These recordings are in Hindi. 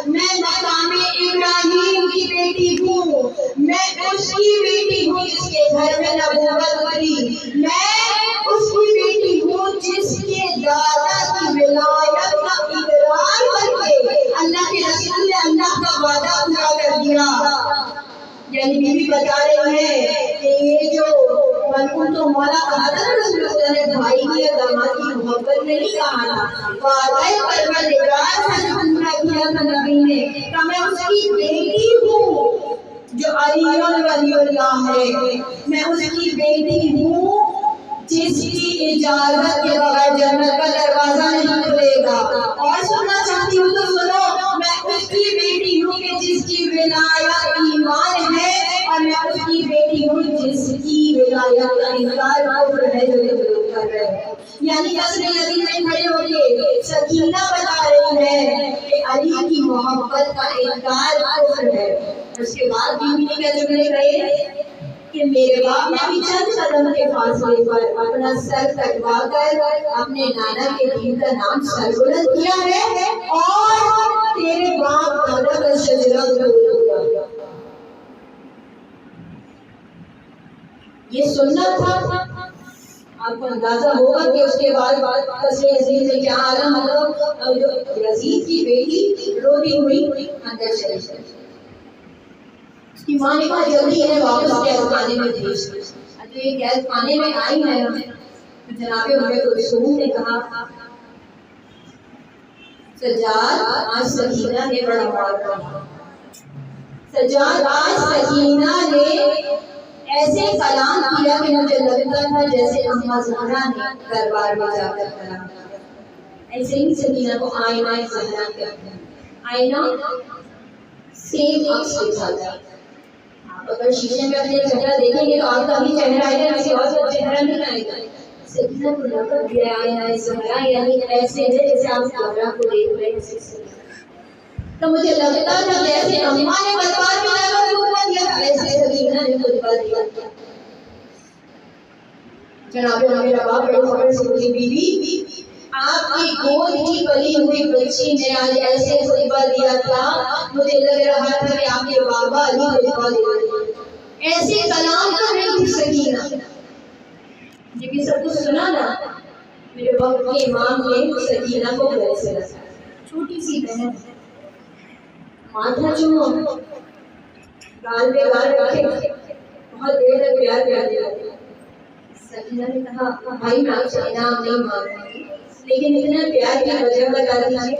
मैं मकामे इब्राहिम की बेटी हूँ, मैं उसकी बेटी हूँ जिसके घर में नबूवत हुई, मैं उसकी बेटी हूँ जिसके दादा की विलायत का इकरार करके अल्लाह के रसूल ने अल्लाह का वादा पूरा कर दिया। यानी बीवी बता रही है कि ये जो मलकून तो मौला कहा था ना रसूलुल्लाह ने, भाई की या दामाद की मोहब्बत नहीं कहा था, वादा परवरदिगार से पूरा किया था नबी ने कि मैं उसकी बेटी हूँ जो अली वलीउल्लाह है, मैं उसकी बेटी हूँ जिसकी इजाजत के बगैर जन्नत का दरवाजा नहीं खुलेगा। और सुनना चाहती हूँ तो सुनो, मैं उसकी बेटी हूँ कि जिसकी विलायत ईमान है, और मैं उसकी बेटी हूँ जिसकी विलायत का इनकार है जो ये लोग कर रहे हैं। यानी नज़र नबी में खड़े होके सकीना बता रही है कि अली की मोहब्बत का इनकार है। उसके बाद बीवी ने क्या जुमले कहे कि मेरे बाप ने भी चंद कदम के फासले पर अपना सर कटवा कर अपने नाना के दीन का नाम सरबुलंद किया है, और तेरे बाप दादा का शजरा किया। ये सुनना था। आपको अंदाजा होगा कि उसके बाद कस्रे यजीद में क्या आला, मतलब यजीद की बेटी रोती हुई अंदर चली गई। उसकी माँ ने कहा जल्दी इन्हें वापस कैद खाने में भेज। तो ये कैद खाने में आई है तो जनाबे उम्मे कुलसूम ने कहा सज्जाद आज सकीना ने बड़ा मार कहा, सज्जाद आज सकीना ने ऐसे कलाम किया कि मुझे लगता था जैसे अम्मा ज़हरा ने दरबार में जाकर कलाम किया। ऐसे ही सकीना को आईना ज़हरा कहते हैं। आईना सेम अक्स दिखाता है। अगर शीशे में अपने चेहरा देखेंगे तो आपका भी चेहरा आएगा, किसी और का चेहरा नहीं आएगा। सकीना को लकब दिया आईना ज़हरा, यानी ऐसे है जैसे आप ज़हरा को देख रहे हैं। तो मुझे लगता था जैसे अम्मा ने दरबार में जाकर खुतबा दिया था, ऐसे सकीना ने खुतबा दिया। जनाबे मेरा बाप बड़े फख्र से बोली, बीवी आपकी गोद की पली हुई बच्ची ने आज ऐसे खुतबा दिया था, मुझे लग रहा था कि आपके बाबा अली खुतबा दे रहे हैं। ऐसे कलाम तो नहीं थी सकीना। जब ये सब कुछ सुना ना, मेरे वक्त के इमाम ने सकीना को घर से रखा, छोटी सी बहन, माथा चूमो, गाल पे गाल रखे, बहुत देर तक प्यार दिया। सकीना ने कहा भाई मैं आपसे इनाम नहीं मांग रही, लेकिन इतना प्यार की वजह बता दीजिए।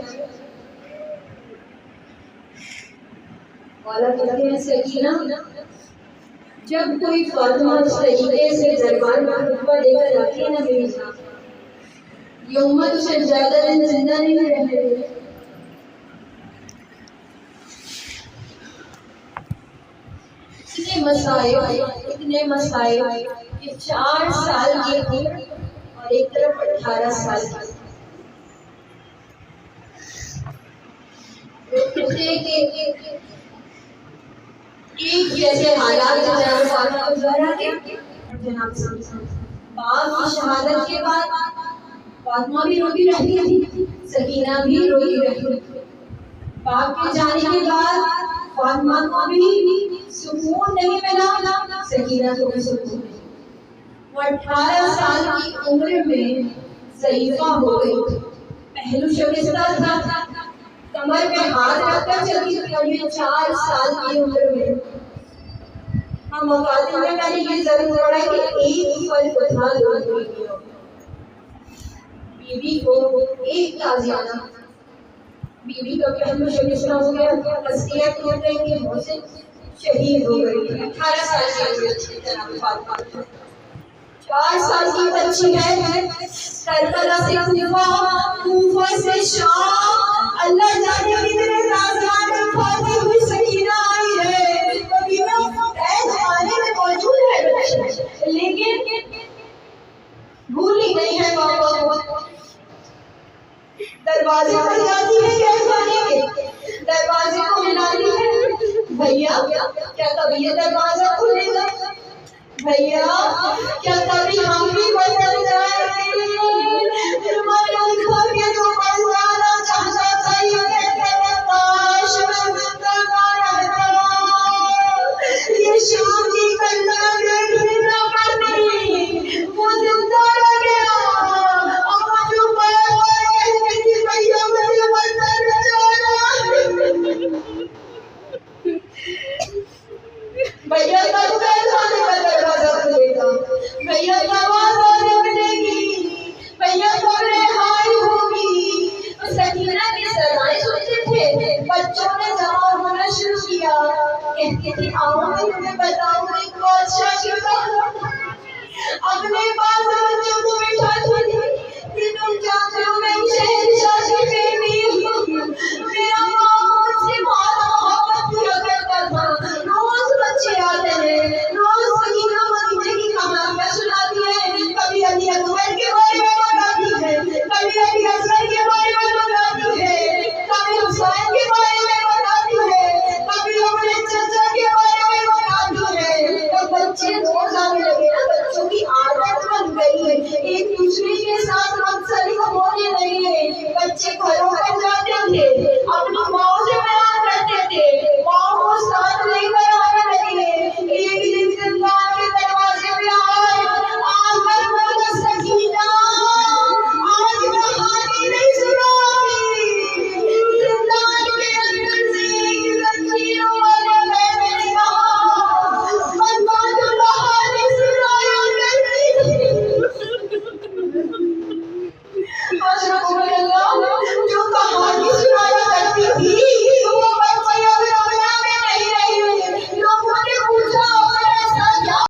वाला कहते हैं सकीना जब कोई फातिमा इस तरीके से दरबार में खुतबा देकर आती है ना मेरी जान, ये उम्मत उसे ज्यादा दिन जिंदा नहीं रहने देती। इतने मसाइल कि 4 साल की थी और एक तरफ 18 साल की। एक जैसे हालात बाप की शहादत के बाद फातिमा भी रोती रहती थी, सकीना भी रोती रहती थी। बाप के जाने के बाद फातिमा को भी सुकून नहीं मिला, सकीना को भी सुकून नहीं। वो 18 साल की उम्र में ज़ईफ़ा हो गई, पहलू शकिस्ता था, कमर पे हाथ रखकर चलती थी। और ये 4 साल की उम्र में हम मुकातिल में मैंने ये जरूर पढ़ा कि एक फल उठा दो बीवी को एक ताज़ियाना, बीवी का पहलू शकिस्ता हो गया, तस्किया टूट गई कि मुझसे शहीद हो गई। 18 साल की उम्र थी जनाब फातिमा। 4 साल की बच्ची है, करबला से कूफा से शाम, अल्लाह जाने कितने राज़ात में फाती हुई सकीना आई है। कभी ना कैद खाने में मौजूद है बच्ची, लेकिन भूली नहीं है बाबा को। दरवाजे पर जाती है कैद खाने के, दरवाजे को हिलाती है, भैया क्या कभी ये दरवाजा खुलेगा, भैया क्या कभी हम भी बदल जाएंगे। तुम्हारे घर के जो मरवाना चाहता था ये कहते बच्चों ने जमा होना शुरू किया। कहती थी आओ मैं तुम्हें बताऊं एक बादशाह की बात। अपने पास बच्चों को बिठाती थी कि तुम जानते हो मैं शहंशाह की बेटी हूँ। मेरा माँ मुझसे बहुत मोहब्बत किया करता था। रोज बच्चे आते हैं, रोज मदीना मदीने की कहानियां सुनाती है। कभी अली अकबर के बारे में बताती है, कभी अली असगर के बारे में बताती है, कभी हुसैन के बारे में बताती है, कभी अपने चाचा के बारे में बताती है। तो बच्चे रोज आने लगे ना, बच्चों की आदत बन गई है, एक दूसरे के साथ मुंसलिक होने लगे। बच्चे घरों